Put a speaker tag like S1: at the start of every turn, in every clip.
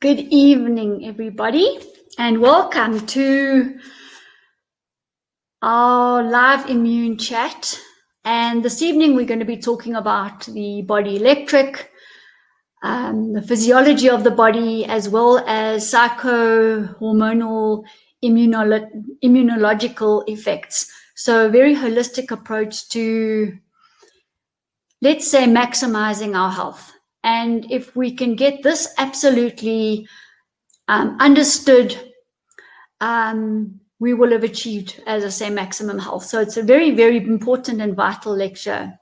S1: Good evening, everybody, and welcome to our live immune chat. And this evening we're going to be talking about the body electric, the physiology of the body, as well as psycho-hormonal immunological effects. So a very holistic approach to, let's say, maximizing our health. And if we can get this absolutely understood, we will have achieved, as I say, maximum health. So it's a very, very important and vital lecture.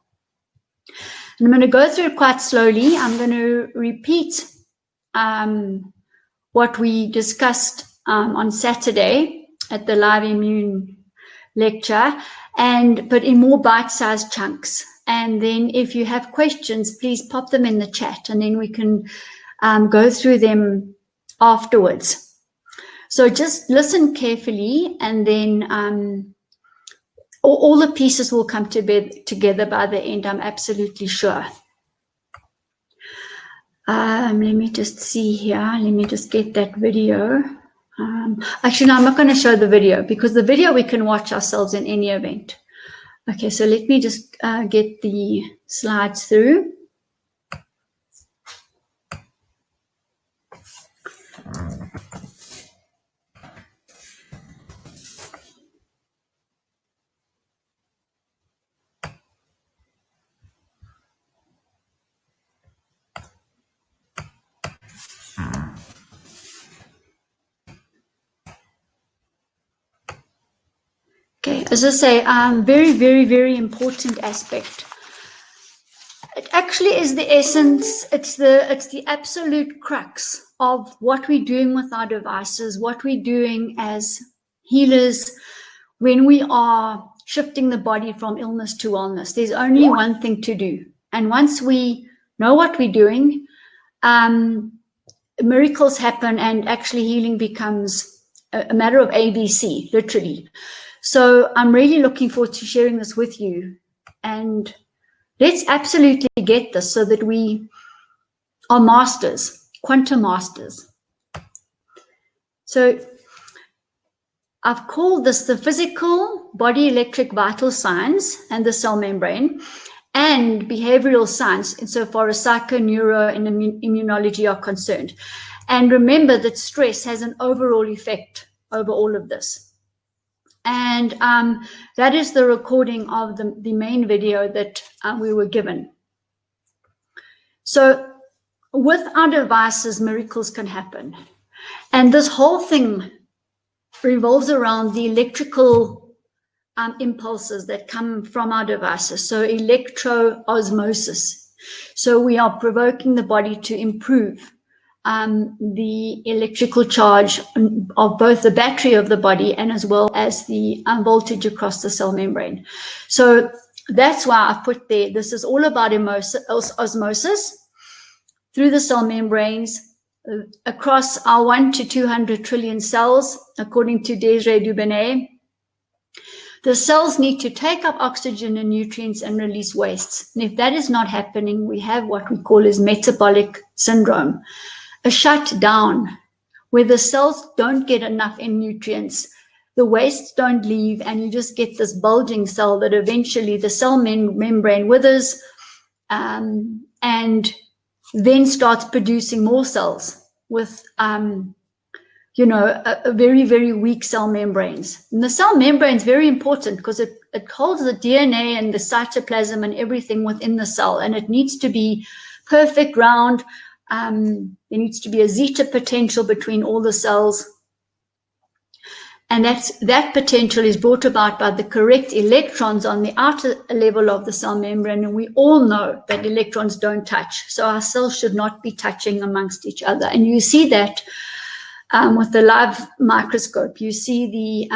S1: And I'm going to go through it quite slowly. I'm going to repeat what we discussed on Saturday at the live immune lecture, but in more bite-sized chunks. And then if you have questions, please pop them in the chat, and then we can go through them afterwards. So just listen carefully, and then all the pieces will come together by the end, I'm absolutely sure. Let me just see here. Let me just get that video. Actually, no, I'm not going to show the video, because the video we can watch ourselves in any event. Okay, so let me just get the slides through. Okay, as I say, very, very, very important aspect. It actually is the essence, it's the absolute crux of what we're doing with our devices, what we're doing as healers when we are shifting the body from illness to wellness. There's only one thing to do. And once we know what we're doing, miracles happen, and actually healing becomes a matter of ABC, literally. So I'm really looking forward to sharing this with you, and let's absolutely get this so that we are masters, quantum masters. So I've called this the physical body electric vital signs and the cell membrane, and behavioral science insofar as psycho, neuro, and immunology are concerned. And remember that stress has an overall effect over all of this. And that is the recording of the main video that we were given. So with our devices, miracles can happen. And this whole thing revolves around the electrical impulses that come from our devices. So electro-osmosis. So we are provoking the body to improve the electrical charge of both the battery of the body and as well as the voltage across the cell membrane. So that's why I put there, this is all about osmosis through the cell membranes across our 1 to 200 trillion cells, according to Dubounet. The cells need to take up oxygen and nutrients and release wastes. And if that is not happening, we have what we call as metabolic syndrome. A shutdown where the cells don't get enough in nutrients, the wastes don't leave, and you just get this bulging cell that eventually the cell membrane withers and then starts producing more cells with, a very, very weak cell membranes. And the cell membrane is very important because it holds the DNA and the cytoplasm and everything within the cell, and it needs to be perfect, round. There needs to be a zeta potential between all the cells, and that potential is brought about by the correct electrons on the outer level of the cell membrane, and we all know that electrons don't touch, so our cells should not be touching amongst each other. And you see that with the live microscope. You see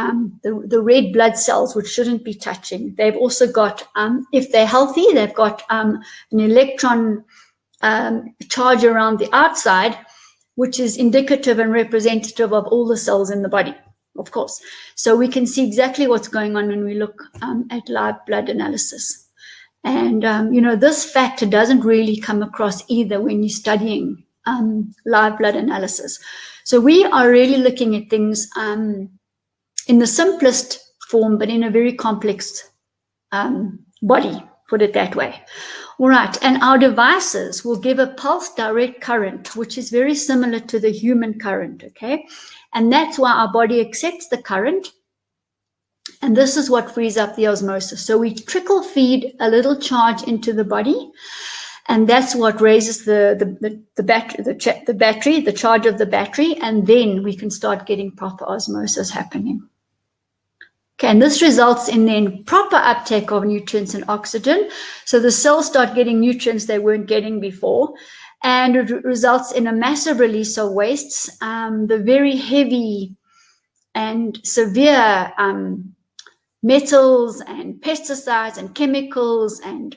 S1: the red blood cells, which shouldn't be touching. They've also got, if they're healthy, they've got an electron charge around the outside, which is indicative and representative of all the cells in the body, of course. So we can see exactly what's going on when we look at live blood analysis. And, this factor doesn't really come across either when you're studying live blood analysis. So we are really looking at things in the simplest form, but in a very complex body, put it that way. All right, and our devices will give a pulse direct current, which is very similar to the human current, okay? And that's why our body accepts the current, and this is what frees up the osmosis. So we trickle feed a little charge into the body, and that's what raises the battery, the charge of the battery, and then we can start getting proper osmosis happening. Okay, and this results in then proper uptake of nutrients and oxygen. So the cells start getting nutrients they weren't getting before, and it results in a massive release of wastes, the very heavy and severe metals and pesticides and chemicals and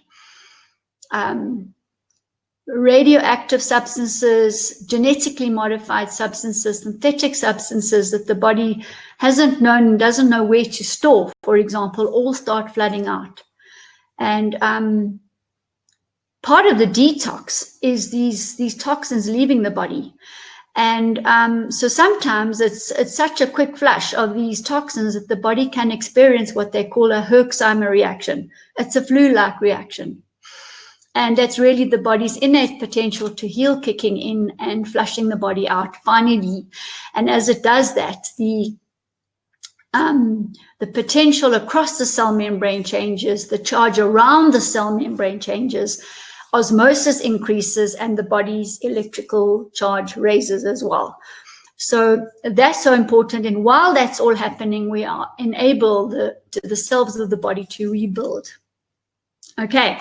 S1: radioactive substances, genetically modified substances, synthetic substances that the body hasn't known, doesn't know where to store, for example, all start flooding out. And part of the detox is these toxins leaving the body. And so sometimes it's such a quick flush of these toxins that the body can experience what they call a Herxheimer reaction. It's a flu-like reaction. And that's really the body's innate potential to heal kicking in and flushing the body out finally. And as it does that, the potential across the cell membrane changes, the charge around the cell membrane changes, osmosis increases, and the body's electrical charge raises as well. So that's so important. And while that's all happening, we are enable the cells of the body to rebuild. Okay.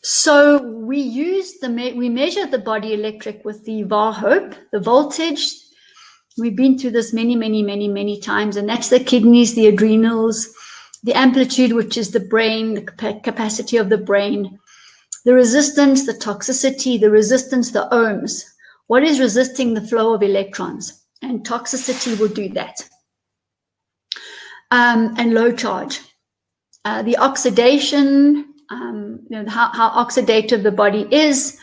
S1: So we measure the body electric with the VAR-HOPE, the voltage. We've been through this many times, and that's the kidneys, the adrenals, the amplitude, which is the brain, the capacity of the brain, the resistance, the toxicity, the resistance, the ohms. What is resisting the flow of electrons? And toxicity will do that. And low charge. The oxidation, how oxidative the body is,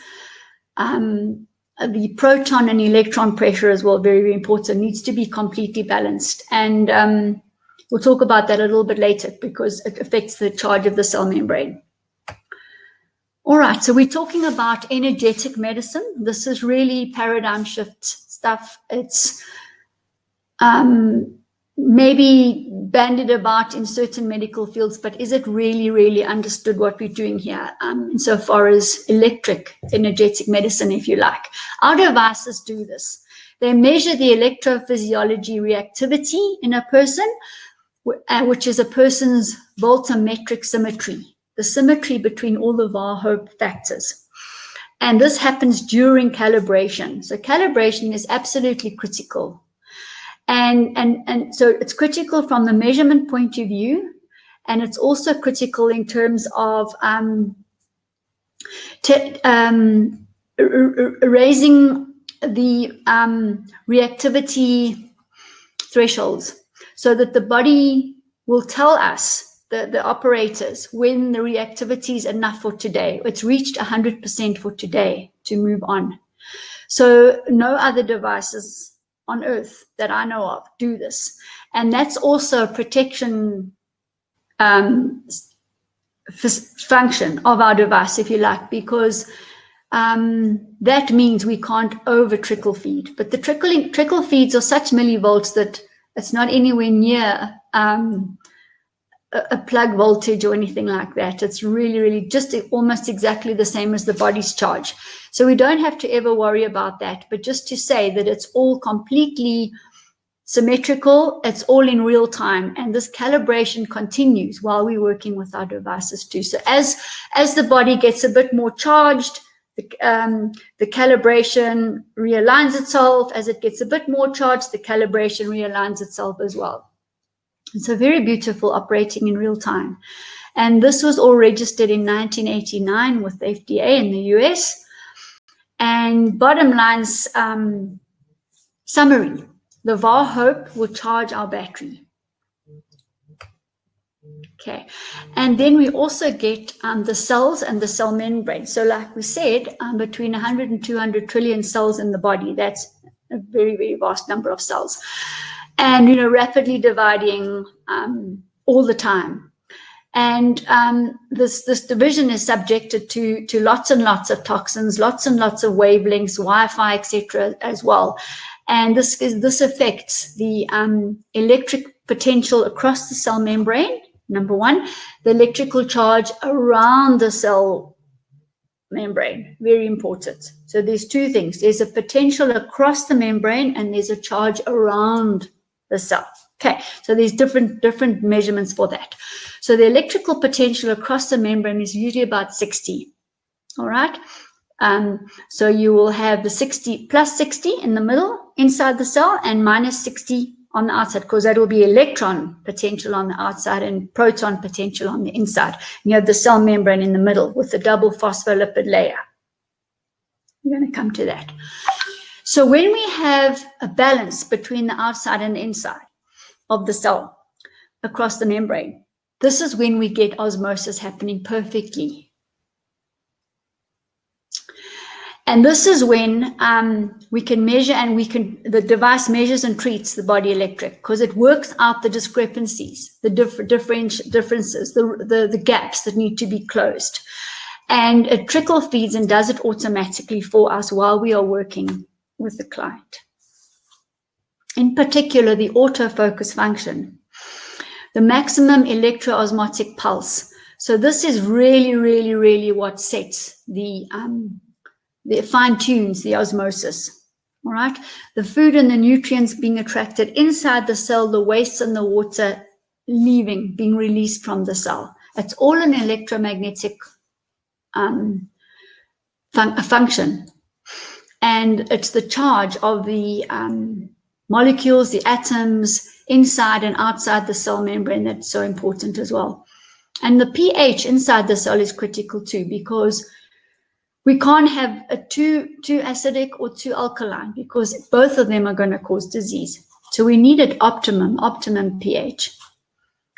S1: the proton and electron pressure as well, very important, needs to be completely balanced. And we'll talk about that a little bit later because it affects the charge of the cell membrane. All right, so we're talking about energetic medicine. This is really paradigm shift stuff. It's maybe bandied about in certain medical fields, but is it really understood what we're doing here insofar as electric energetic medicine, if you like? Our devices do this. They measure the electrophysiology reactivity in a person, which is a person's voltammetric symmetry, the symmetry between all the VAR-HOPE factors. And this happens during calibration. So calibration is absolutely critical. And so it's critical from the measurement point of view, and it's also critical in terms of raising the reactivity thresholds so that the body will tell us, the operators, when the reactivity is enough for today. It's reached 100% for today to move on. So no other devices on earth that I know of do this. And that's also a protection function of our device, if you like, because that means we can't over trickle feed. But the trickle feeds are such millivolts that it's not anywhere near a plug voltage or anything like that. It's really just almost exactly the same as the body's charge. So we don't have to ever worry about that, but just to say that it's all completely symmetrical, it's all in real time, and this calibration continues while we're working with our devices too. So as the body gets a bit more charged, the calibration realigns itself. As it gets a bit more charged, the calibration realigns itself as well. It's a very beautiful operating in real time. And this was all registered in 1989 with the FDA in the US. And bottom line's summary, the VAR-HOPE will charge our battery. Okay, and then we also get the cells and the cell membrane. So like we said, between 100 and 200 trillion cells in the body, that's a very, very vast number of cells. And, you know, rapidly dividing all the time. And this division is subjected to lots and lots of toxins, lots and lots of wavelengths, Wi-Fi, etc. as well. And this affects the electric potential across the cell membrane. Number one, the electrical charge around the cell membrane, very important. So there's two things. There's a potential across the membrane and there's a charge around the cell. Okay, so there's different measurements for that. So the electrical potential across the membrane is usually about 60. All right. So you will have the 60 plus 60 in the middle inside the cell and minus 60 on the outside, because that will be electron potential on the outside and proton potential on the inside. You have the cell membrane in the middle with the double phospholipid layer. We're going to come to that. So when we have a balance between the outside and the inside of the cell across the membrane, this is when we get osmosis happening perfectly. And this is when we can measure and the device measures and treats the body electric, because it works out the discrepancies, the differences, the gaps that need to be closed. And it trickle feeds and does it automatically for us while we are working with the client. In particular, the autofocus function, the maximum electroosmotic pulse. So this is really, really, really what sets the fine-tunes the osmosis. All right, the food and the nutrients being attracted inside the cell, the waste and the water being released from the cell. It's all an electromagnetic function, and it's the charge of the molecules, the atoms inside and outside the cell membrane that's so important as well. And the pH inside the cell is critical too, because we can't have a too acidic or too alkaline, because both of them are going to cause disease. So we need an optimum pH.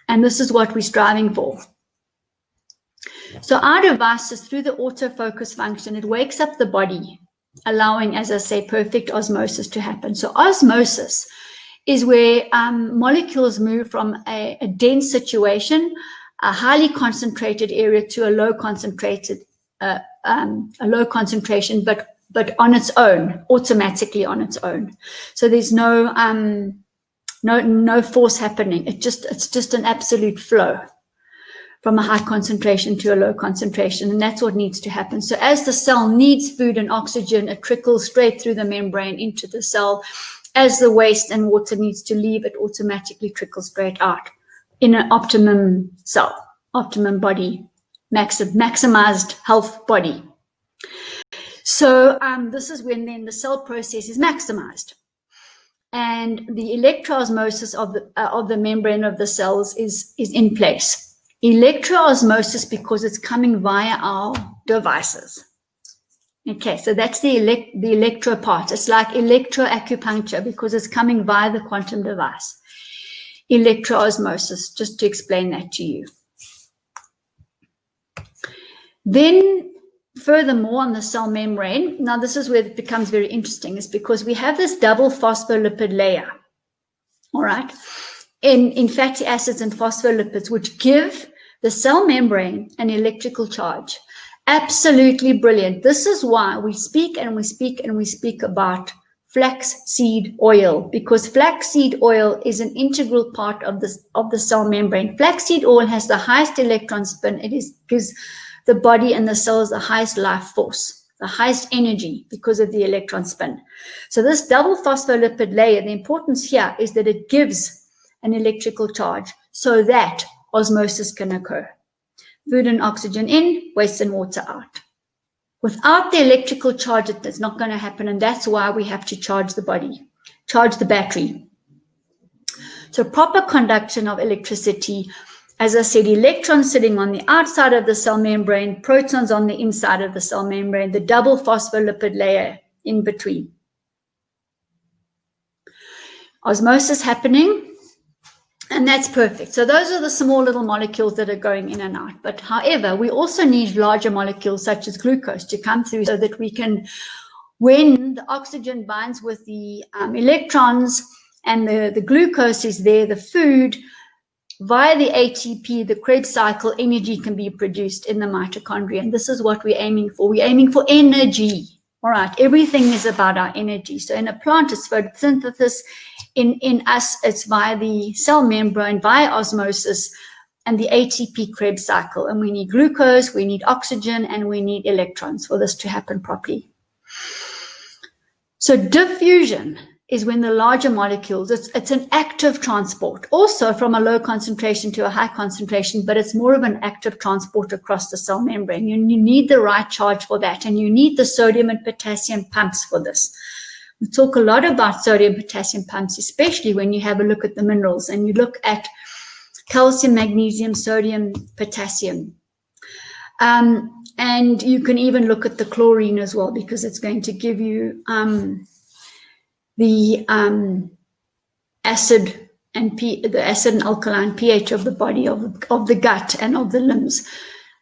S1: And this is what we're striving for. So our device is through the autofocus function. It wakes up the body, allowing, as I say, perfect osmosis to happen. So osmosis is where molecules move from a dense situation, a highly concentrated area, to a low concentration, but on its own, automatically on its own. So there's no force happening. It's just an absolute flow from a high concentration to a low concentration, and that's what needs to happen. So as the cell needs food and oxygen, it trickles straight through the membrane into the cell. As the waste and water needs to leave, it automatically trickles straight out in an optimum cell, optimum body, maximized health body. So this is when then the cell process is maximized, and the electroosmosis of the membrane of the cells is in place. Electroosmosis because it's coming via our devices. Okay, so that's the electro part. It's like electroacupuncture because it's coming via the quantum device. Electroosmosis, just to explain that to you. Then furthermore, on the cell membrane, now this is where it becomes very interesting, is because we have this double phospholipid layer, all right, in fatty acids and phospholipids, which give the cell membrane an electrical charge. Absolutely brilliant. This is why we speak and we speak and we speak about flaxseed oil, because flaxseed oil is an integral part of the cell membrane. Flaxseed oil has the highest electron spin. It gives the body and the cells the highest life force, the highest energy because of the electron spin. So this double phospholipid layer, the importance here is that it gives an electrical charge so that osmosis can occur. Food and oxygen in, waste and water out. Without the electrical charge, it's not going to happen, and that's why we have to charge the body, charge the battery. So proper conduction of electricity, as I said, electrons sitting on the outside of the cell membrane, protons on the inside of the cell membrane, the double phospholipid layer in between. Osmosis happening, And that's perfect. So those are the small little molecules that are going in and out. But however, we also need larger molecules such as glucose to come through so that we can, when the oxygen binds with the electrons and the glucose is there, the food, via the ATP, the Krebs cycle, energy can be produced in the mitochondria. And this is what we're aiming for. We're aiming for energy. All right, everything is about our energy. So in a plant, it's photosynthesis. In us, it's via the cell membrane, via osmosis, and the ATP Krebs cycle. And we need glucose, we need oxygen, and we need electrons for this to happen properly. So diffusion is when the larger molecules, it's an active transport, also from a low concentration to a high concentration, but it's more of an active transport across the cell membrane. You need the right charge for that, and you need the sodium and potassium pumps for this. We talk a lot about sodium potassium pumps, especially when you have a look at the minerals and you look at calcium, magnesium, sodium, potassium. And you can even look at the chlorine as well, because it's going to give you the acid and alkaline pH of the body, of the gut and of the limbs.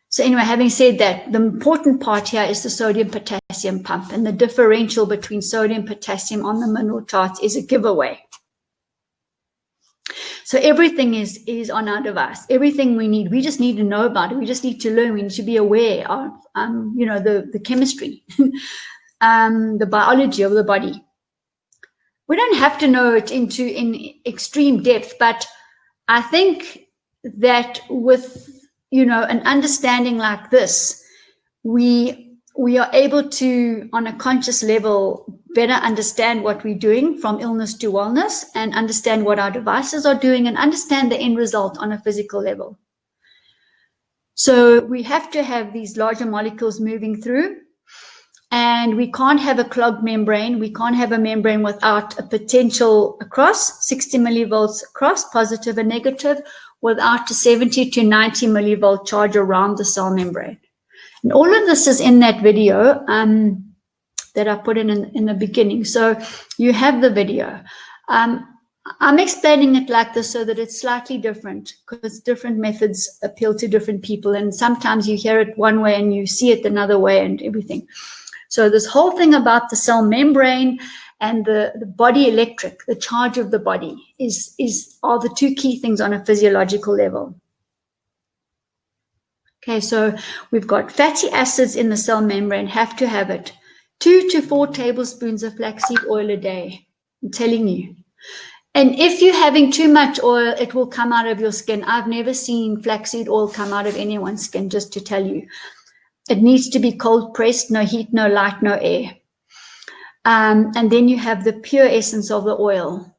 S1: So anyway, having said that, the important part here is the sodium potassium pump, and the differential between sodium potassium on the mineral charts is a giveaway. So everything is on our device. Everything we need, we just need to know about it. We just need to learn. We need to be aware of, the chemistry, the biology of the body. We don't have to know it in extreme depth, but I think that with an understanding like this, we are able to, on a conscious level, better understand what we're doing from illness to wellness, and understand what our devices are doing, and understand the end result on a physical level. So we have to have these larger molecules moving through, and we can't have a clogged membrane. We can't have a membrane without a potential across 60 millivolts across, positive and negative, without a 70 to 90 millivolt charge around the cell membrane. And all of this is in that video that I put in the beginning. So you have the video. I'm explaining it like this so that it's slightly different, because different methods appeal to different people. And sometimes you hear it one way and you see it another way and everything. So this whole thing about the cell membrane and the body electric, the charge of the body, are the two key things on a physiological level. Okay, so we've got fatty acids in the cell membrane, have to have it. 2 to 4 tablespoons of flaxseed oil a day, I'm telling you. And if you're having too much oil, it will come out of your skin. I've never seen flaxseed oil come out of anyone's skin, just to tell you. It needs to be cold pressed, no heat, no light, no air. And then you have the pure essence of the oil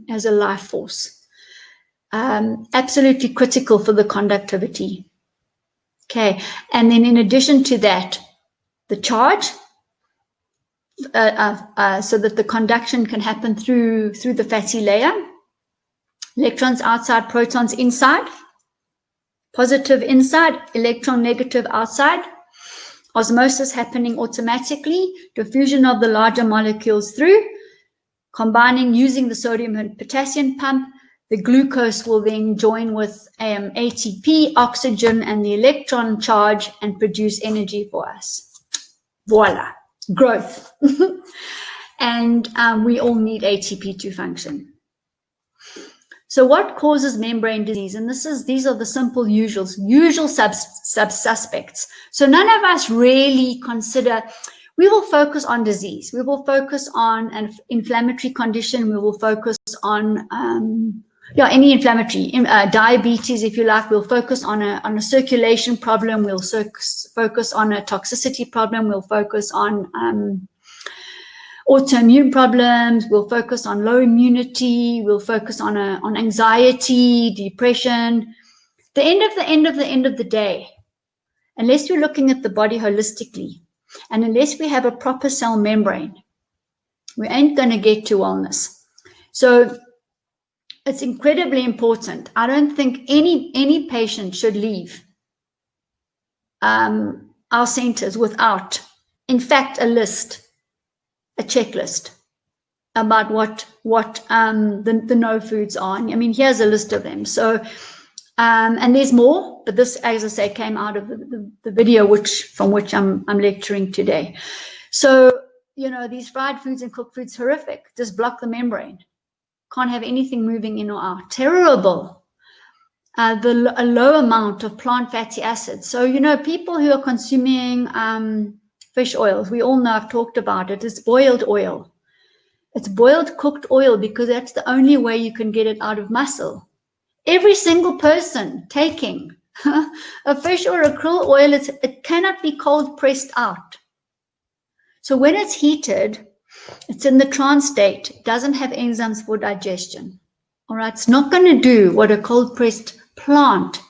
S1: as a life force. Absolutely critical for the conductivity. Okay, and then in addition to that, the charge, so that the conduction can happen through the fatty layer. Electrons outside, protons inside. Positive inside, electron negative outside. Osmosis happening automatically. Diffusion of the larger molecules through. Combining using the sodium and potassium pump. The glucose will then join with ATP, oxygen, and the electron charge and produce energy for us. Voila, growth. And we all need ATP to function. So what causes membrane disease? And these are the simple usual suspects. So none of us really consider, we will focus on disease. We will focus on an inflammatory condition. We will focus on any inflammatory, diabetes, if you like. We'll focus on a circulation problem. We'll focus on a toxicity problem. We'll focus on autoimmune problems. We'll focus on low immunity. We'll focus on anxiety, depression. The end of the day, unless you're looking at the body holistically, and unless we have a proper cell membrane, we ain't going to get to wellness. So it's incredibly important. I don't think any patient should leave our centers without, in fact, a list, a checklist about what the no foods are. I mean, here's a list of them. So, and there's more, but this, as I say, came out of the video from which I'm lecturing today. So, you know, these fried foods and cooked foods, horrific. Just block the membrane. Can't have anything moving in or out. Terrible. A low amount of plant fatty acids. So, you know, people who are consuming fish oils, we all know, I've talked about it, it's boiled oil. It's boiled cooked oil because that's the only way you can get it out of muscle. Every single person taking a fish or a krill oil, it cannot be cold pressed out. So when it's heated, it's in the trans state. It doesn't have enzymes for digestion. All right, it's not going to do what a cold pressed plant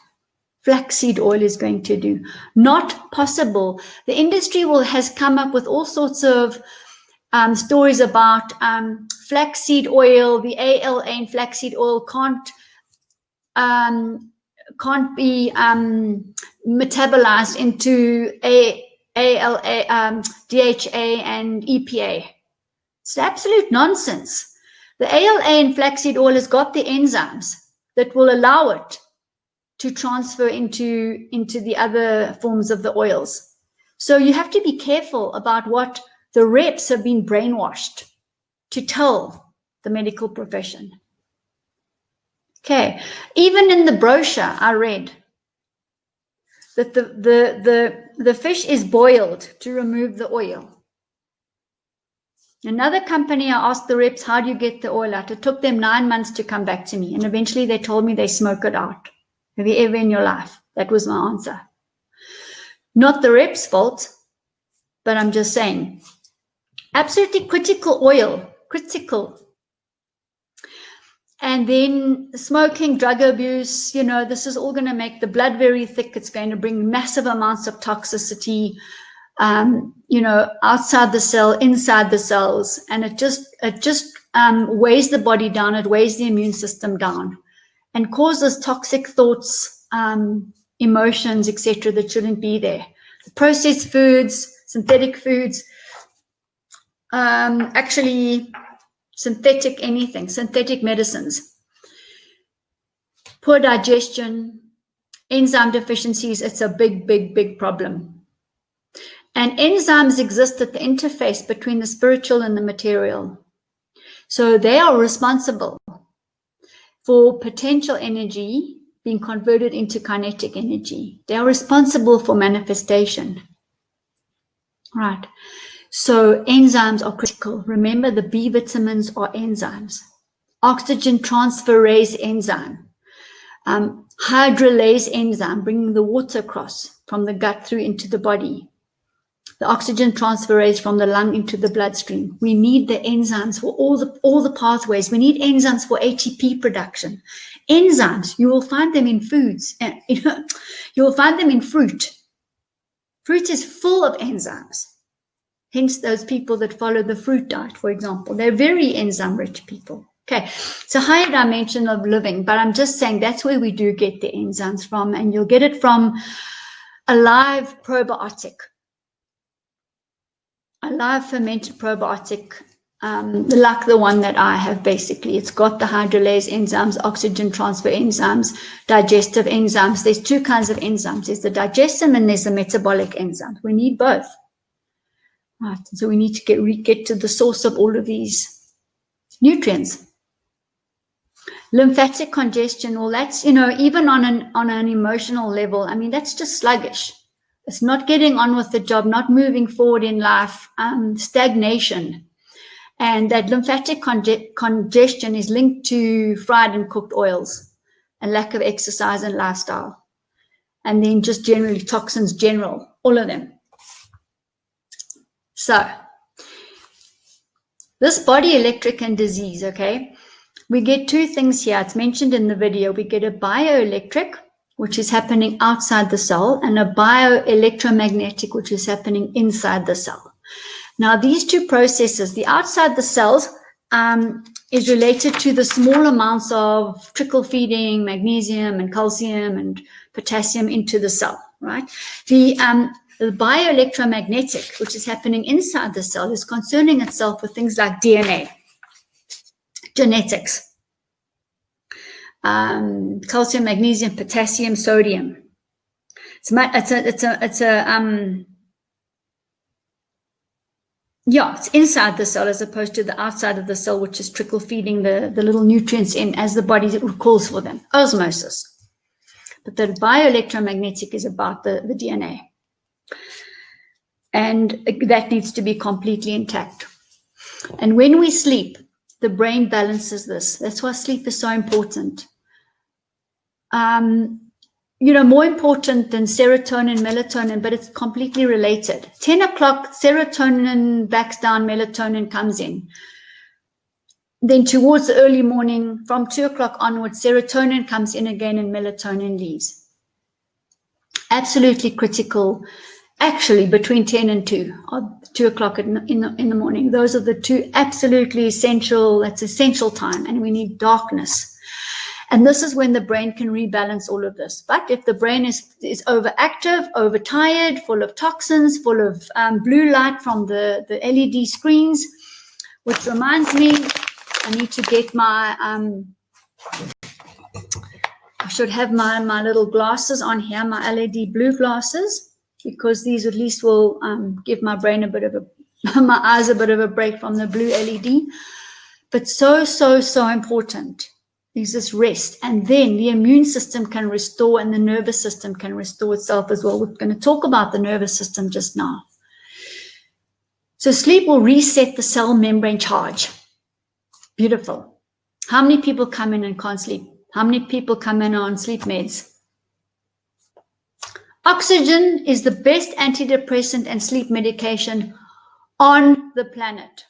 S1: flaxseed oil is going to do. Not possible. The industry has come up with all sorts of stories about flaxseed oil. The ALA in flaxseed oil can't be metabolized into ALA, DHA and EPA. It's absolute nonsense. The ALA in flaxseed oil has got the enzymes that will allow it to transfer into the other forms of the oils. So you have to be careful about what the reps have been brainwashed to tell the medical profession. Okay, even in the brochure I read that the fish is boiled to remove the oil. Another company, I asked the reps, how do you get the oil out? It took them 9 months to come back to me, and eventually they told me they smoke it out. Have you ever in your life? That was my answer. Not the rep's fault, but I'm just saying. Absolutely critical oil, critical. And then smoking, drug abuse, you know, this is all going to make the blood very thick. It's going to bring massive amounts of toxicity, you know, outside the cell, inside the cells. And it just weighs the body down. It weighs the immune system down and causes toxic thoughts, emotions, etc. that shouldn't be there. Processed foods, synthetic foods, actually synthetic anything, synthetic medicines, poor digestion, enzyme deficiencies, it's a big, big, big problem. And enzymes exist at the interface between the spiritual and the material. So they are responsible for potential energy being converted into kinetic energy. They are responsible for manifestation. Right. So enzymes are critical. Remember, the B vitamins are enzymes. Oxygen transferase enzyme, hydrolase enzyme, bringing the water across from the gut through into the body. The oxygen transferase from the lung into the bloodstream. We need the enzymes for all the pathways. We need enzymes for ATP production. Enzymes, you will find them in foods. You will find them in fruit. Fruit is full of enzymes. Hence, those people that follow the fruit diet, for example, they're very enzyme-rich people. Okay, it's a higher dimension of living, but I'm just saying that's where we do get the enzymes from, and you'll get it from a live probiotic, a live fermented probiotic, like the one that I have basically. It's got the hydrolase enzymes, oxygen transfer enzymes, digestive enzymes. There's two kinds of enzymes. There's the digestive and there's the metabolic enzymes. We need both. Right, so we need to get to the source of all of these nutrients. Lymphatic congestion, well, that's, you know, even on an emotional level, I mean, that's just sluggish. It's not getting on with the job, not moving forward in life, stagnation. And that lymphatic congestion is linked to fried and cooked oils and lack of exercise and lifestyle. And then just generally toxins, all of them. So, this body electric and disease, okay, we get two things here. It's mentioned in the video. We get a bioelectric, which is happening outside the cell, and a bioelectromagnetic, which is happening inside the cell. Now, these two processes, the outside the cells is related to the small amounts of trickle feeding magnesium and calcium and potassium into the cell, right? The bioelectromagnetic, which is happening inside the cell, is concerning itself with things like DNA. genetics. Calcium, magnesium, potassium, sodium. It's inside the cell as opposed to the outside of the cell, which is trickle feeding the little nutrients in as the body calls for them. Osmosis. But the bioelectromagnetic is about the DNA. And that needs to be completely intact. And when we sleep, the brain balances this. That's why sleep is so important. More important than serotonin, melatonin, but it's completely related. 10 o'clock, serotonin backs down, melatonin comes in. Then towards the early morning, from 2 o'clock onwards, serotonin comes in again and melatonin leaves. Absolutely critical, actually, between 10 and 2, or 2 o'clock in the morning. Those are the two absolutely essential, that's essential time, and we need darkness. And this is when the brain can rebalance all of this. But if the brain is overactive, overtired, full of toxins, full of blue light from the LED screens, which reminds me, I need to get my, I should have my little glasses on here, my LED blue glasses, because these at least will give my brain a bit of my eyes a bit of a break from the blue LED. But so important is this rest, and then the immune system can restore and the nervous system can restore itself as well. We're going to talk about the nervous system just now. So sleep will reset the cell membrane charge. Beautiful. How many people come in and can't sleep? How many people come in on sleep meds? Oxygen is the best antidepressant and sleep medication on the planet.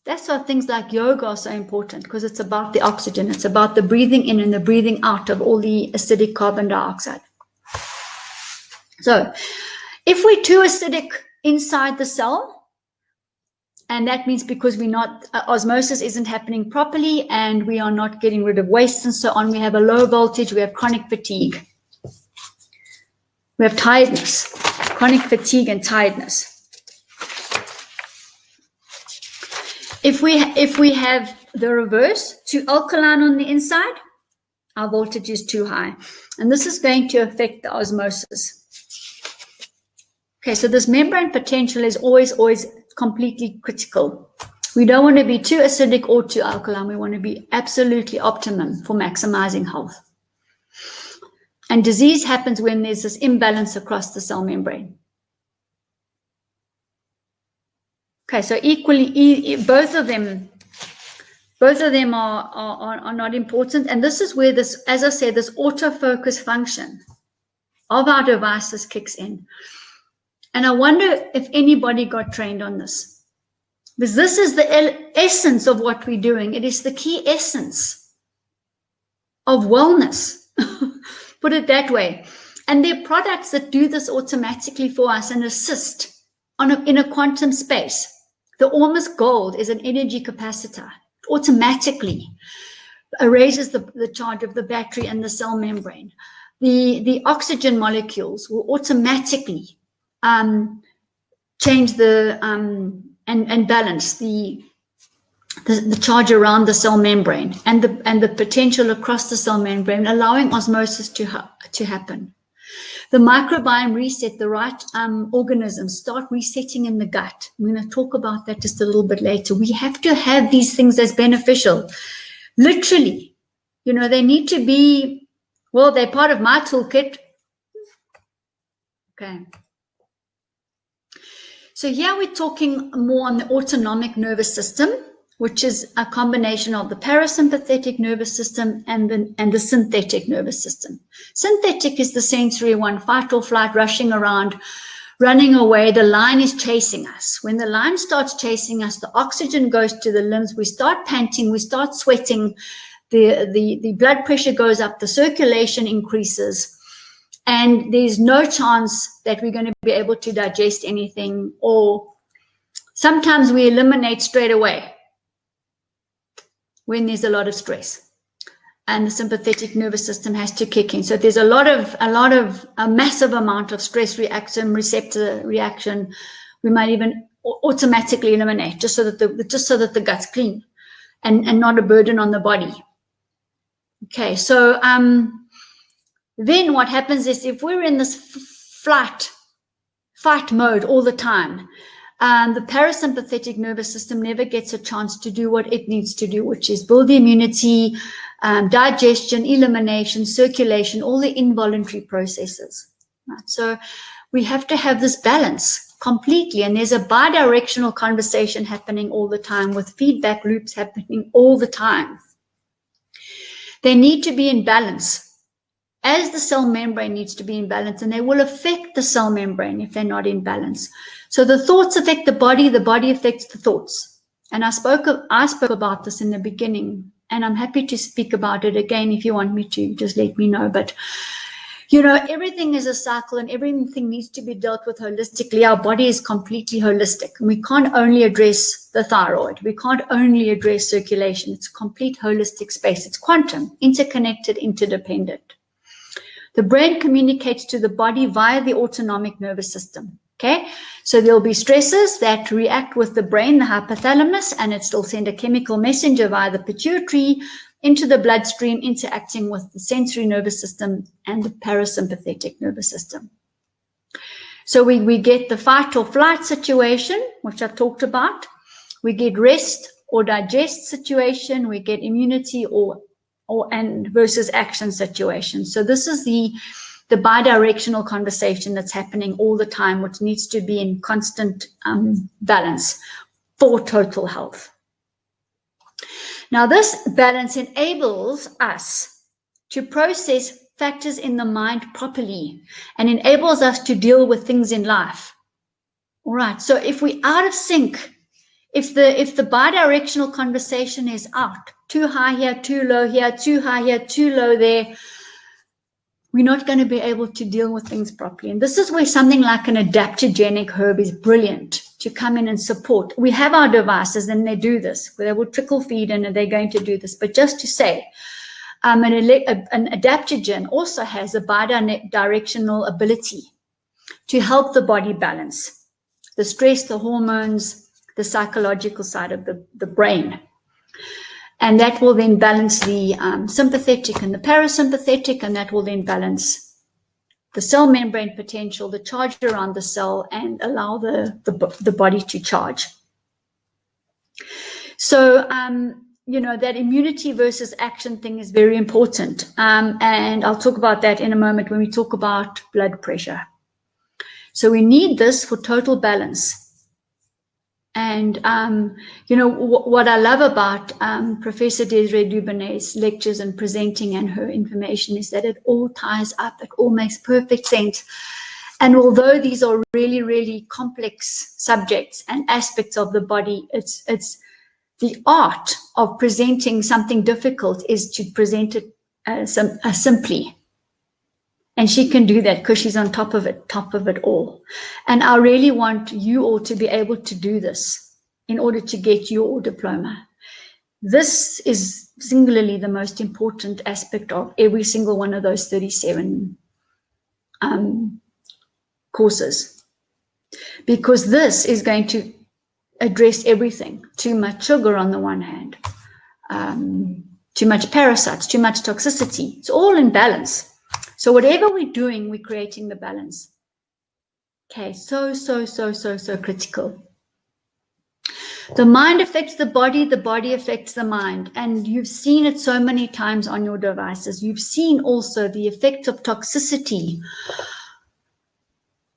S1: That's why things like yoga are so important, because it's about the oxygen. It's about the breathing in and the breathing out of all the acidic carbon dioxide. So if we're too acidic inside the cell, and that means because we're not, osmosis isn't happening properly and we are not getting rid of waste and so on, we have a low voltage, we have chronic fatigue. We have tiredness, chronic fatigue and tiredness. If we have the reverse, too alkaline on the inside, our voltage is too high. And this is going to affect the osmosis. Okay, so this membrane potential is always completely critical. We don't want to be too acidic or too alkaline. We want to be absolutely optimum for maximizing health. And disease happens when there's this imbalance across the cell membrane. Okay, so equally, both of them are not important. And this is where this, as I said, this autofocus function of our devices kicks in. And I wonder if anybody got trained on this. Because this is the essence of what we're doing. It is the key essence of wellness, put it that way. And there are products that do this automatically for us and assist in a quantum space. The ohms gold is an energy capacitor. It automatically raises the charge of the battery and the cell membrane. The oxygen molecules will automatically change the and balance the charge around the cell membrane and the potential across the cell membrane, allowing osmosis to happen. The microbiome reset, the right organisms start resetting in the gut. I'm going to talk about that just a little bit later. We have to have these things as beneficial. Literally, they need to be, well, they're part of my toolkit. Okay. So here we're talking more on the autonomic nervous system, which is a combination of the parasympathetic nervous system and the synthetic nervous system. Synthetic is the sensory one, fight or flight, rushing around, running away. The line is chasing us. When the line starts chasing us, the oxygen goes to the limbs. We start panting, we start sweating, the blood pressure goes up, the circulation increases, and there's no chance that we're going to be able to digest anything, or sometimes we eliminate straight away when there's a lot of stress and the sympathetic nervous system has to kick in. So there's a massive amount of stress reaction, receptor reaction. We might even automatically eliminate just so that the gut's clean. and not a burden on the body. Okay, so then what happens is if we're in this fight mode all the time, the parasympathetic nervous system never gets a chance to do what it needs to do, which is build the immunity, digestion, elimination, circulation, all the involuntary processes. Right? So we have to have this balance completely, and there's a bi-directional conversation happening all the time with feedback loops happening all the time. They need to be in balance, as the cell membrane needs to be in balance, and they will affect the cell membrane if they're not in balance. So the thoughts affect the body affects the thoughts. And I spoke about this in the beginning, and I'm happy to speak about it again if you want me to, just let me know. But you know, everything is a cycle and everything needs to be dealt with holistically. Our body is completely holistic, and we can't only address the thyroid. We can't only address circulation. It's a complete holistic space. It's quantum, interconnected, interdependent. The brain communicates to the body via the autonomic nervous system. Okay, so there'll be stresses that react with the brain, the hypothalamus, and it still send a chemical messenger via the pituitary into the bloodstream, interacting with the sensory nervous system and the parasympathetic nervous system. So we get the fight or flight situation, which I've talked about. We get rest or digest situation. We get immunity and versus action situation. So this is the bi-directional conversation that's happening all the time, which needs to be in constant balance for total health. Now, this balance enables us to process factors in the mind properly and enables us to deal with things in life. All right, so if we're out of sync, if the bi-directional conversation is out, too high here, too low here, too high here, too low there, we're not going to be able to deal with things properly. And this is where something like an adaptogenic herb is brilliant to come in and support. We have our devices and they do this, where they will trickle feed in and they're going to do this. But just to say, an adaptogen also has a bi-directional ability to help the body balance the stress, the hormones, the psychological side of the brain. And that will then balance the sympathetic and the parasympathetic, and that will then balance the cell membrane potential, the charge around the cell, and allow the body to charge. So, you know, that immunity versus action thing is very important. And I'll talk about that in a moment when we talk about blood pressure. So we need this for total balance. And, you know, what I love about Professor Desiree Dubonet's lectures and presenting and her information is that it all ties up. It all makes perfect sense. And although these are really, really complex subjects and aspects of the body, it's the art of presenting something difficult is to present it simply. And she can do that because she's on top of it all. And I really want you all to be able to do this in order to get your diploma. This is singularly the most important aspect of every single one of those 37 courses. Because this is going to address everything. Too much sugar on the one hand, too much parasites, too much toxicity. It's all in balance. So whatever we're doing, we're creating the balance. Okay, so critical. The mind affects the body affects the mind. And you've seen it so many times on your devices. You've seen also the effect of toxicity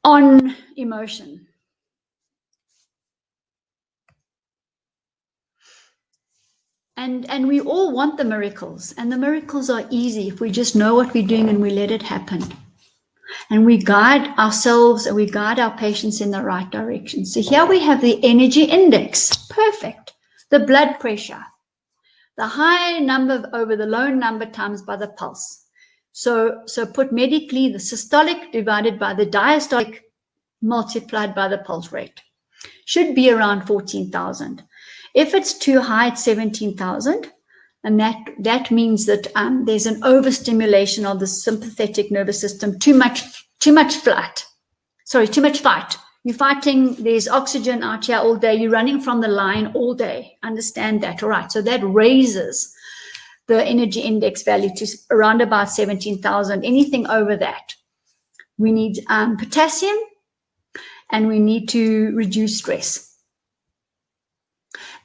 S1: on emotion. And we all want the miracles, and the miracles are easy if we just know what we're doing and we let it happen. And we guide ourselves and we guide our patients in the right direction. So here we have the energy index, perfect. The blood pressure, the high number over the low number times by the pulse. So put medically, the systolic divided by the diastolic multiplied by the pulse rate should be around 14,000. If it's too high, it's 17,000, and that means that there's an overstimulation of the sympathetic nervous system, too much fight. You're fighting, there's oxygen out here all day, you're running from the line all day. Understand that, all right? So that raises the energy index value to around about 17,000. Anything over that, we need potassium, and we need to reduce stress.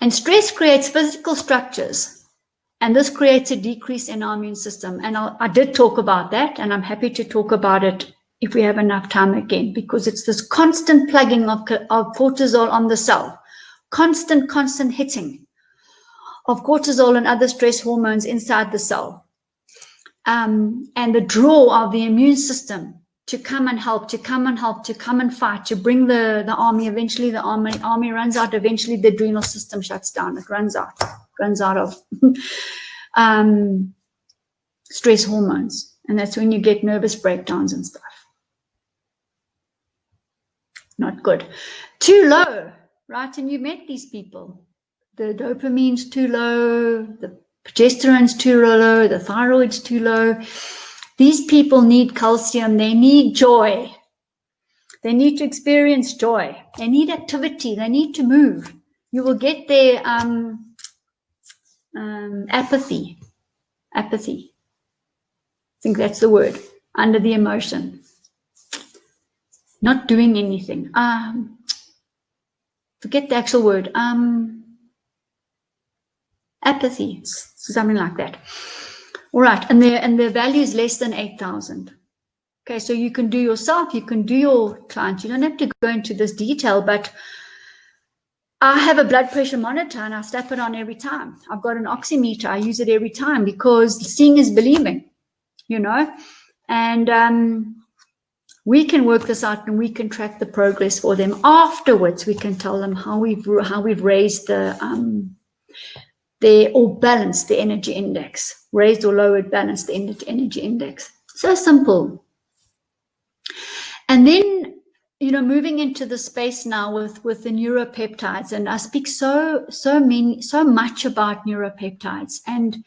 S1: And stress creates physical structures, and this creates a decrease in our immune system. And I did talk about that, and I'm happy to talk about it if we have enough time again, because it's this constant plugging of cortisol on the cell, constant hitting of cortisol and other stress hormones inside the cell, and the draw of the immune system to come and help, to come and fight, to bring the army. Eventually the army runs out. Eventually the adrenal system shuts down. It runs out of stress hormones, and that's when you get nervous breakdowns and stuff. Not good. Too low, right? And you met these people. The dopamine's too low, the progesterone's too low, the thyroid's too low. These people need calcium. They need joy. They need to experience joy. They need activity. They need to move. You will get their apathy. Apathy. I think that's the word. Under the emotion. Not doing anything. Forget the actual word. Apathy, something like that. All right, and the value is less than 8,000. Okay, so you can do yourself, you can do your client. You don't have to go into this detail, but I have a blood pressure monitor and I slap it on every time. I've got an oximeter, I use it every time because seeing is believing, you know, and we can work this out and we can track the progress for them. Afterwards, we can tell them how we've raised or balanced the energy index, raised or lowered, balanced the energy index. So simple. And then, you know, moving into the space now with the neuropeptides, and I speak so much about neuropeptides, and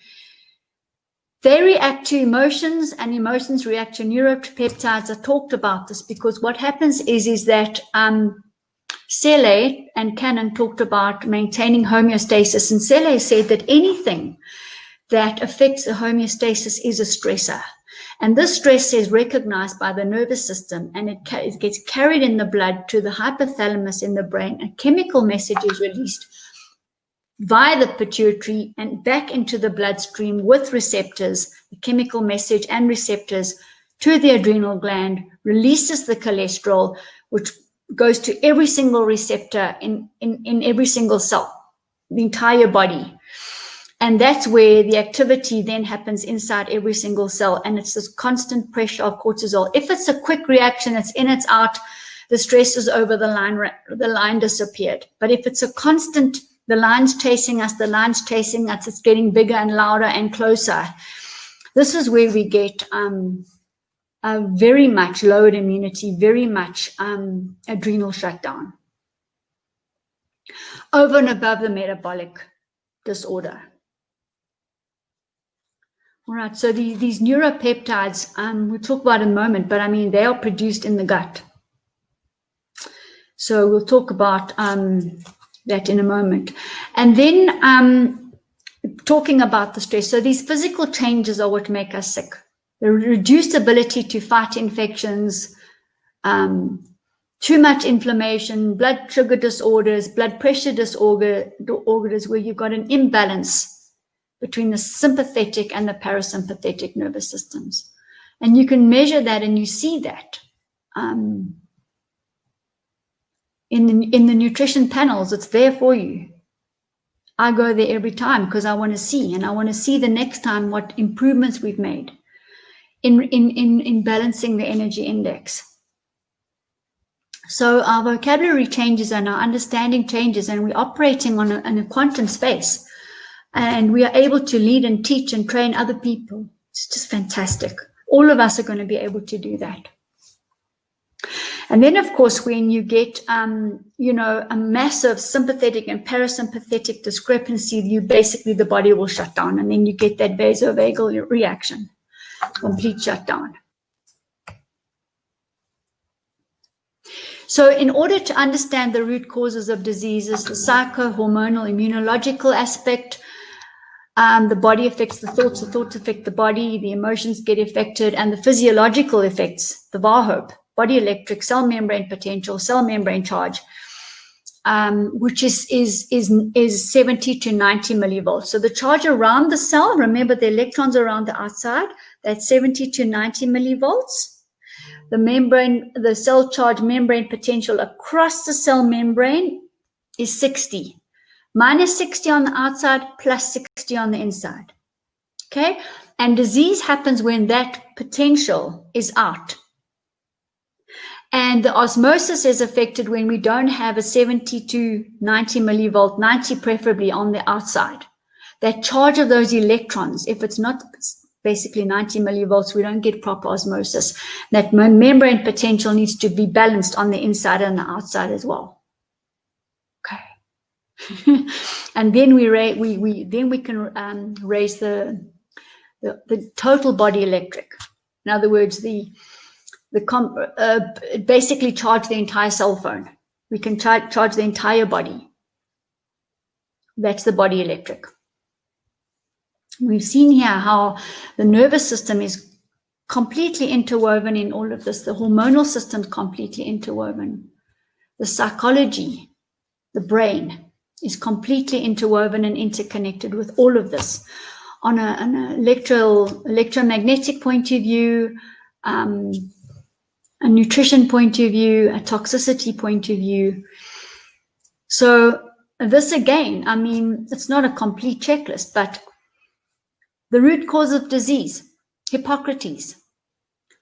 S1: they react to emotions and emotions react to neuropeptides. I talked about this because what happens is that Selle and Cannon talked about maintaining homeostasis, and Selle said that anything that affects the homeostasis is a stressor. And this stress is recognized by the nervous system, and it gets carried in the blood to the hypothalamus in the brain. A chemical message is released via the pituitary and back into the bloodstream with receptors, the chemical message and receptors to the adrenal gland, releases the cholesterol, which goes to every single receptor in every single cell, the entire body. And that's where the activity then happens inside every single cell. And it's this constant pressure of cortisol. If it's a quick reaction, it's in, it's out, the stress is over, the line disappeared. But if it's a constant, the line's chasing us, it's getting bigger and louder and closer. This is where we get very much lowered immunity, very much adrenal shutdown, over and above the metabolic disorder. All right, so these neuropeptides, we'll talk about in a moment, but I mean, they are produced in the gut. So we'll talk about that in a moment. And then talking about the stress. So these physical changes are what make us sick. The reduced ability to fight infections, too much inflammation, blood sugar disorders, blood pressure disorders, where you've got an imbalance between the sympathetic and the parasympathetic nervous systems. And you can measure that and you see that in the nutrition panels. It's there for you. I go there every time because I want to see, and I want to see the next time what improvements we've made in balancing the energy index. So our vocabulary changes and our understanding changes, and we're operating on a quantum space. And we are able to lead and teach and train other people. It's just fantastic. All of us are going to be able to do that. And then, of course, when you get, you know, a massive sympathetic and parasympathetic discrepancy, the body will shut down, and then you get that vasovagal reaction, complete shutdown. So in order to understand the root causes of diseases, the psycho-hormonal, immunological aspect, the body affects the thoughts affect the body, the emotions get affected, and the physiological effects, the VAHOP, body electric, cell membrane potential, cell membrane charge, which is 70 to 90 millivolts. So the charge around the cell, remember the electrons around the outside, that's 70 to 90 millivolts. The membrane, the cell charge membrane potential across the cell membrane is 60. Minus 60 on the outside, plus 60 on the inside. Okay? And disease happens when that potential is out. And the osmosis is affected when we don't have a 70 to 90 millivolt, 90 preferably on the outside. That charge of those electrons, if it's not basically 90 millivolts, we don't get proper osmosis. That membrane potential needs to be balanced on the inside and the outside as well. Okay. And then we can raise the total body electric. In other words, basically charge the entire cell phone. We can charge the entire body. That's the body electric. We've seen here how the nervous system is completely interwoven in all of this. The hormonal system is completely interwoven. The psychology, the brain, is completely interwoven and interconnected with all of this on an electromagnetic point of view, a nutrition point of view, a toxicity point of view. So this again, I mean, it's not a complete checklist, but the root cause of disease, Hippocrates.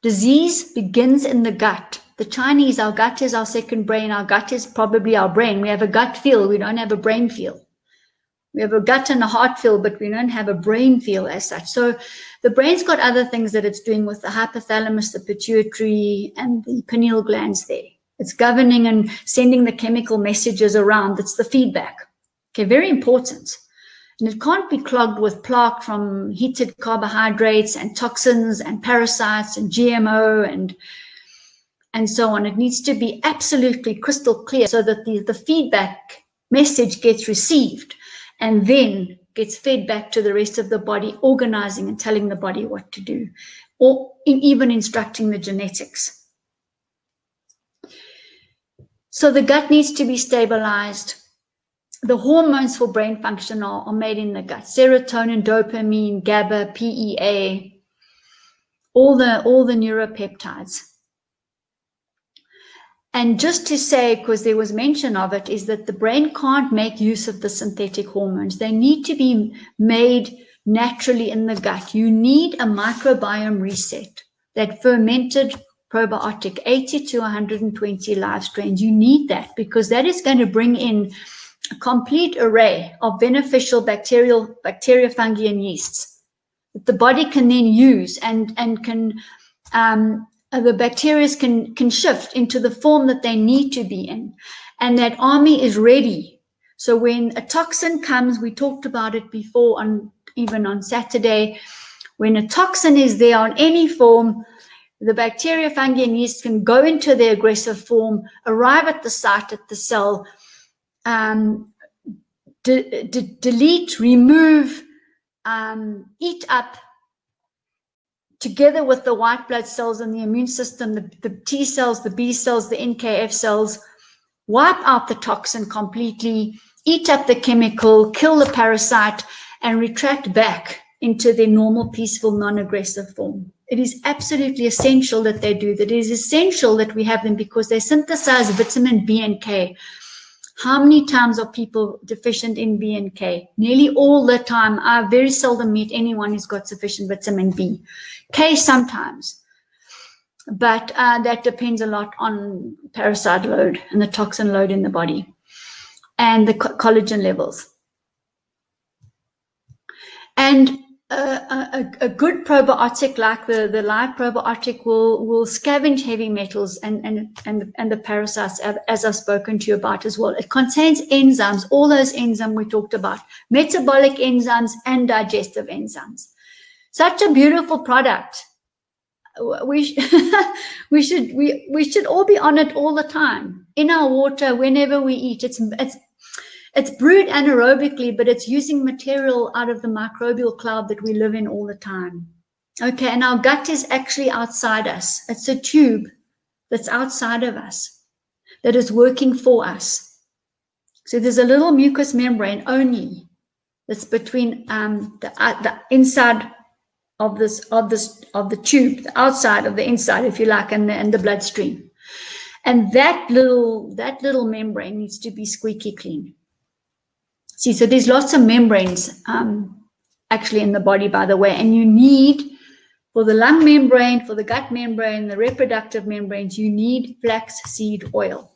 S1: Disease begins in the gut. The Chinese, our gut is our second brain. Our gut is probably our brain. We have a gut feel. We don't have a brain feel. We have a gut and a heart feel, but we don't have a brain feel as such. So the brain's got other things that it's doing with the hypothalamus, the pituitary, and the pineal glands there. It's governing and sending the chemical messages around. It's the feedback. Okay, very important. And it can't be clogged with plaque from heated carbohydrates and toxins and parasites and GMO and so on. It needs to be absolutely crystal clear so that the feedback message gets received and then gets fed back to the rest of the body, organizing and telling the body what to do, or even instructing the genetics. So the gut needs to be stabilized. The hormones for brain function are made in the gut. Serotonin, dopamine, GABA, PEA, all the neuropeptides. And just to say, because there was mention of it, is that the brain can't make use of the synthetic hormones. They need to be made naturally in the gut. You need a microbiome reset, that fermented probiotic, 80 to 120 live strains. You need that because that is going to bring in a complete array of beneficial bacteria, fungi, and yeasts that the body can then use and can the bacteria can shift into the form that they need to be in, and that army is ready. So when a toxin comes, we talked about it before, even on Saturday, when a toxin is there on any form, the bacteria, fungi, and yeast can go into their aggressive form, arrive at the site, at the cell, delete, remove, eat up, together with the white blood cells and the immune system, the T cells, the B cells, the NKF cells, wipe out the toxin completely, eat up the chemical, kill the parasite, and retract back into their normal, peaceful, non-aggressive form. It is absolutely essential that they do that. It is essential that we have them because they synthesize vitamin B and K. How many times are people deficient in B and K? Nearly all the time. I very seldom meet anyone who's got sufficient vitamin B. K sometimes. But that depends a lot on parasite load and the toxin load in the body and the collagen levels. And a good probiotic like the live probiotic will scavenge heavy metals and the parasites, as I've spoken to you about as well. It contains enzymes, all those enzymes we talked about, metabolic enzymes and digestive enzymes. Such a beautiful product. we we should all be on it all the time, in our water, whenever we eat. It's brewed anaerobically, but it's using material out of the microbial cloud that we live in all the time. Okay, and our gut is actually outside us. It's a tube that's outside of us that is working for us. So there's a little mucous membrane only that's between the inside of the tube, the outside of the inside, if you like, and the bloodstream. And that little membrane needs to be squeaky clean. See, so there's lots of membranes actually in the body, by the way, and you need, for the lung membrane, for the gut membrane, the reproductive membranes, you need flax seed oil.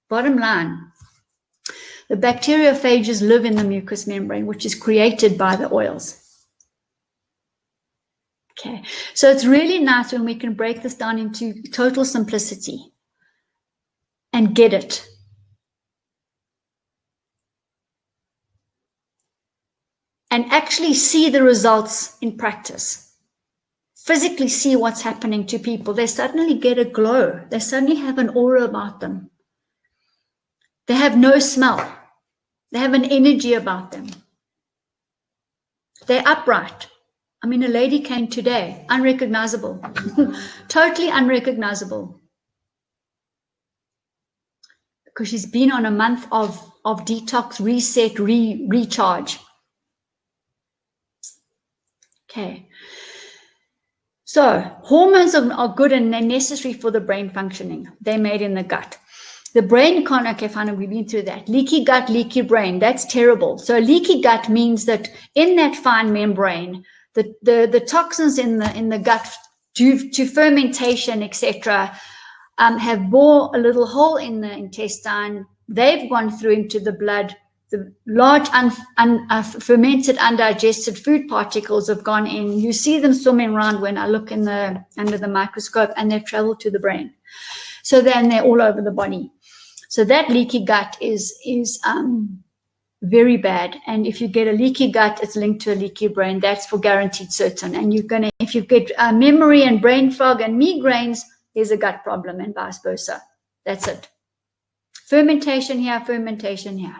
S1: Bottom line, the bacteriophages live in the mucous membrane, which is created by the oils. Okay, so it's really nice when we can break this down into total simplicity and get it. And actually see the results in practice. Physically see what's happening to people. They suddenly get a glow. They suddenly have an aura about them. They have no smell. They have an energy about them. They're upright. I mean, a lady came today, unrecognizable, totally unrecognizable. Because she's been on a month of detox, reset, recharge. Okay. So hormones are good and they're necessary for the brain functioning. They're made in the gut. The brain can't, okay, fine, we've been through that. Leaky gut, leaky brain, that's terrible. So leaky gut means that in that fine membrane, the toxins in the gut due to fermentation, etc., have bore a little hole in the intestine. They've gone through into the blood. The large fermented, undigested food particles have gone in. You see them swimming around when I look under the microscope, and they've traveled to the brain. So then they're all over the body. So that leaky gut is very bad. And if you get a leaky gut, it's linked to a leaky brain. That's for guaranteed certain. And if you get memory and brain fog and migraines, there's a gut problem, and vice versa. That's it. Fermentation here, fermentation here.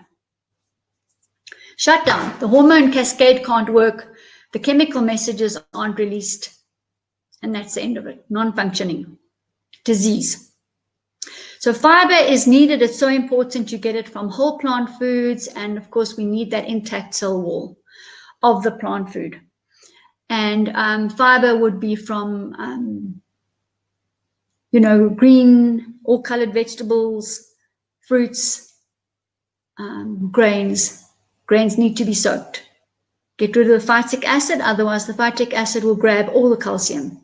S1: Shutdown. The hormone cascade can't work. The chemical messages aren't released. And that's the end of it. Non-functioning. Disease. So fiber is needed. It's so important you get it from whole plant foods. And of course, we need that intact cell wall of the plant food. And fiber would be from, green, all colored vegetables, fruits, grains. Grains need to be soaked. Get rid of the phytic acid, otherwise the phytic acid will grab all the calcium.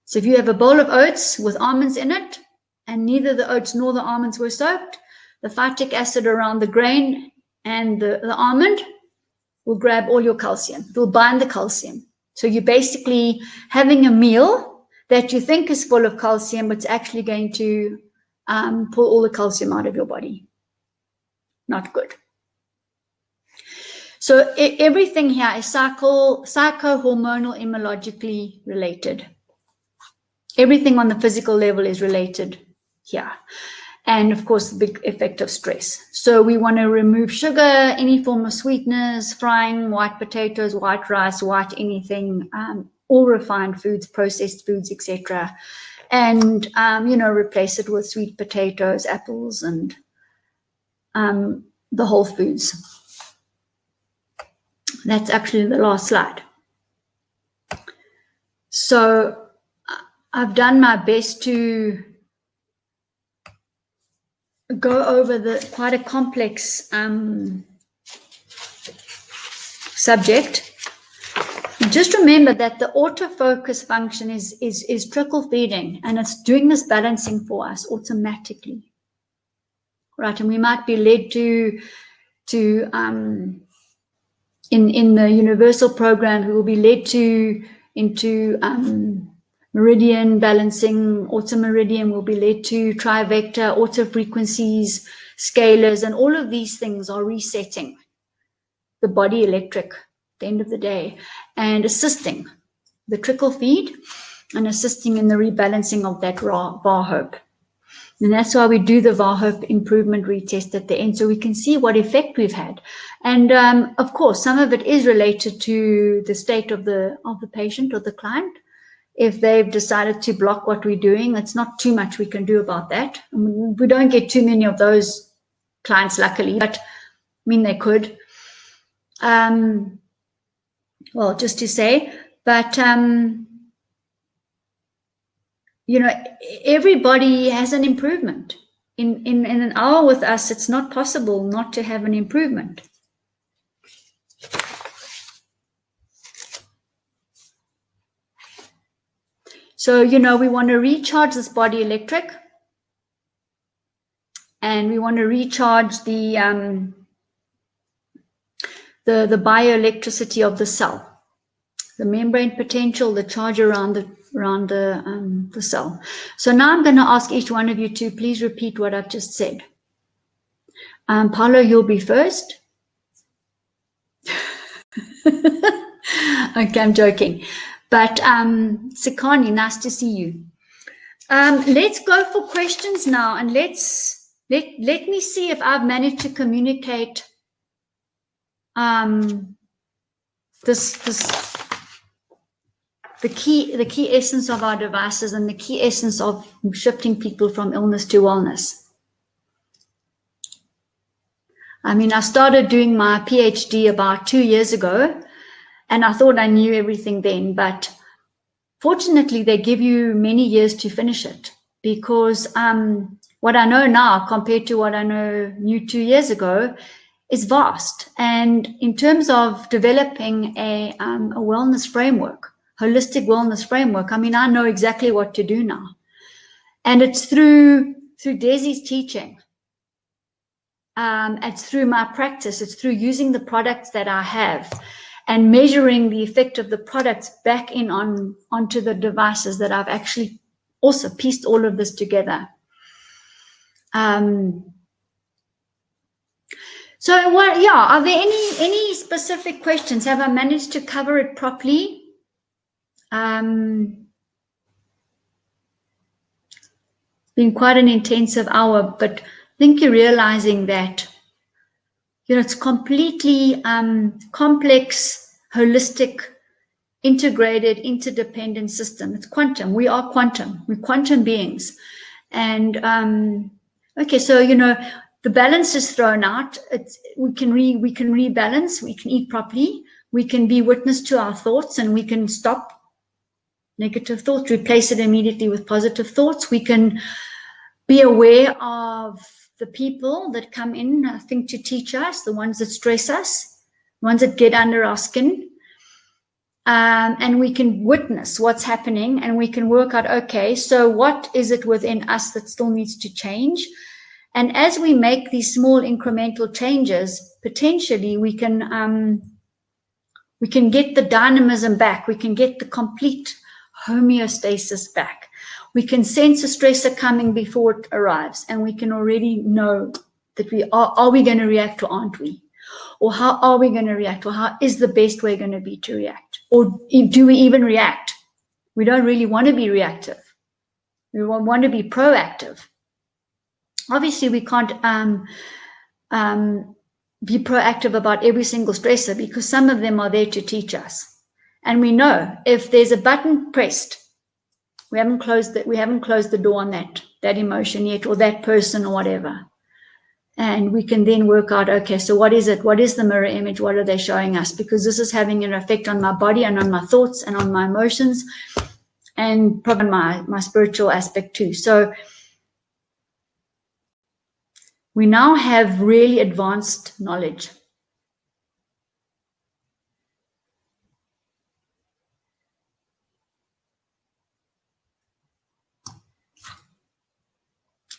S1: So if you have a bowl of oats with almonds in it, and neither the oats nor the almonds were soaked, the phytic acid around the grain and the almond will grab all your calcium. It will bind the calcium. So you're basically having a meal that you think is full of calcium, but it's actually going to pull all the calcium out of your body. Not good. So everything here is psycho-hormonal, immunologically related. Everything on the physical level is related here. And of course, the big effect of stress. So we want to remove sugar, any form of sweeteners, frying, white potatoes, white rice, white anything, all refined foods, processed foods, etc. And, replace it with sweet potatoes, apples, and the whole foods. That's actually the last slide. So I've done my best to go over quite a complex subject. Just remember that the autofocus function is trickle feeding, and it's doing this balancing for us automatically. Right, and we might be led to in the universal program, we will be led into meridian balancing, automeridian will be led to trivector, auto frequencies, scalars, and all of these things are resetting the body electric at the end of the day and assisting the trickle feed. and assisting in the rebalancing of that VAR-HOPE. And that's why we do the VAR-HOPE improvement retest at the end, so we can see what effect we've had. And of course, some of it is related to the state of the patient or the client. If they've decided to block what we're doing, it's not too much we can do about that. I mean, we don't get too many of those clients, luckily, but I mean, they could. Well, just to say, but you know, everybody has an improvement. In an hour with us, it's not possible not to have an improvement. So, you know, we want to recharge this body electric, and we want to recharge the bioelectricity of the cell, the membrane potential, the charge around the cell. So now I'm going to ask each one of you to please repeat what I've just said. Paulo, you'll be first. Okay, I'm joking. But Sekani, nice to see you. Let's go for questions now, and let me see if I've managed to communicate the key essence of our devices and the key essence of shifting people from illness to wellness. I mean, I started doing my PhD about 2 years ago, and I thought I knew everything then, but fortunately they give you many years to finish it, because what I know now compared to what I knew 2 years ago is vast. And in terms of developing a wellness framework, holistic wellness framework, I mean, I know exactly what to do now. And it's through Desi's teaching. It's through my practice. It's through using the products that I have and measuring the effect of the products back in onto the devices that I've actually also pieced all of this together. So what, yeah, are there any specific questions? Have I managed to cover it properly? It's been quite an intensive hour, but I think you're realizing that, you know, it's completely complex, holistic, integrated, interdependent system. It's quantum. We are quantum. We're quantum beings. And okay, so, you know, the balance is thrown out. We can rebalance. We can eat properly. We can be witness to our thoughts, and we can stop negative thoughts, replace it immediately with positive thoughts. We can be aware of the people that come in, I think, to teach us, the ones that stress us, the ones that get under our skin. And we can witness what's happening, and we can work out, okay, so what is it within us that still needs to change? And as we make these small incremental changes, potentially we can get the dynamism back. We can get the complete homeostasis back. We can sense a stressor coming before it arrives, and we can already know that are we going to react or aren't we? Or how are we going to react? Or how is the best way going to be to react? Or do we even react? We don't really want to be reactive. We want to be proactive. Obviously, we can't be proactive about every single stressor, because some of them are there to teach us. And we know if there's a button pressed, we haven't closed the door on that emotion yet, or that person, or whatever. And we can then work out, okay, so what is it? What is the mirror image? What are they showing us? Because this is having an effect on my body and on my thoughts and on my emotions, and probably my spiritual aspect too. So we now have really advanced knowledge.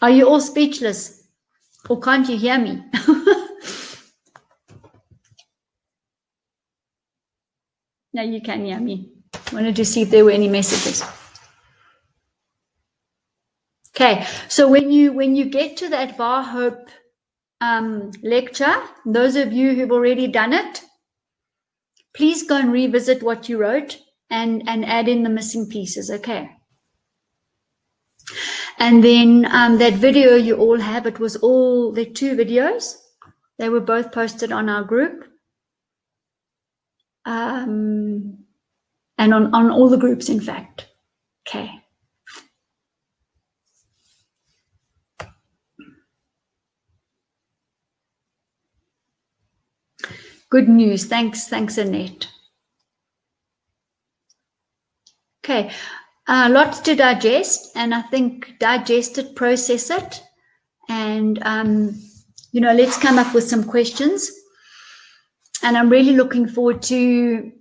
S1: Are you all speechless? Or can't you hear me? No, you can hear me. Wanted to see if there were any messages. Okay, so when you get to that VAR-HOPE lecture, those of you who've already done it, please go and revisit what you wrote and add in the missing pieces, okay? And then that video you all have, it was all, the 2 videos. They were both posted on our group. And on all the groups, in fact. Okay. Good news. Thanks, Annette. Okay. Lots to digest, and I think digest it, process it, and you know, let's come up with some questions. And I'm really looking forward to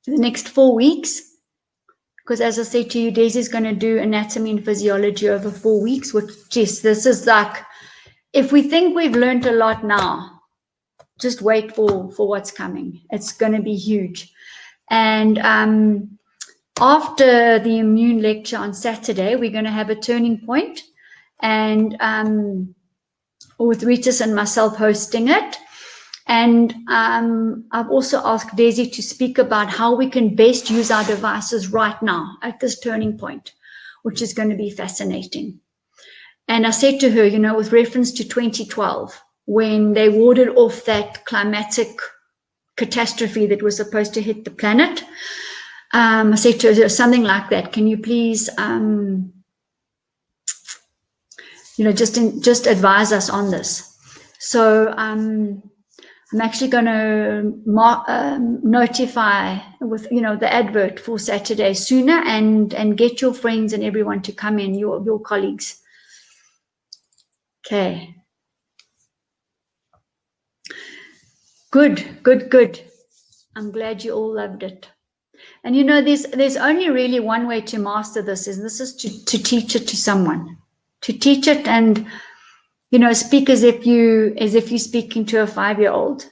S1: the next 4 weeks, because as I said to you, Daisy's going to do anatomy and physiology over 4 weeks, which, geez, this is like, if we think we've learned a lot now, just wait for what's coming. It's going to be huge. And after the immune lecture on Saturday, we're going to have a turning point, and with Ritas and myself hosting it. And I've also asked Daisy to speak about how we can best use our devices right now at this turning point, which is going to be fascinating. And I said to her, you know, with reference to 2012, when they warded off that climatic catastrophe that was supposed to hit the planet, I said to her, something like that, can you please, you know, just advise us on this. So I'm actually going to notify with, you know, the advert for Saturday sooner, and get your friends and everyone to come in, your colleagues. Okay. Good. I'm glad you all loved it. And you know, there's only really one way to master this, and this is to teach it to someone, to teach it, and you know, speak as if you're speaking to a 5-year-old.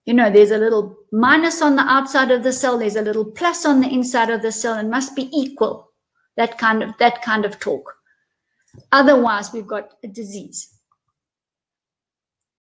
S1: You know, there's a little minus on the outside of the cell, there's a little plus on the inside of the cell, and must be equal. That kind of talk. Otherwise, we've got a disease.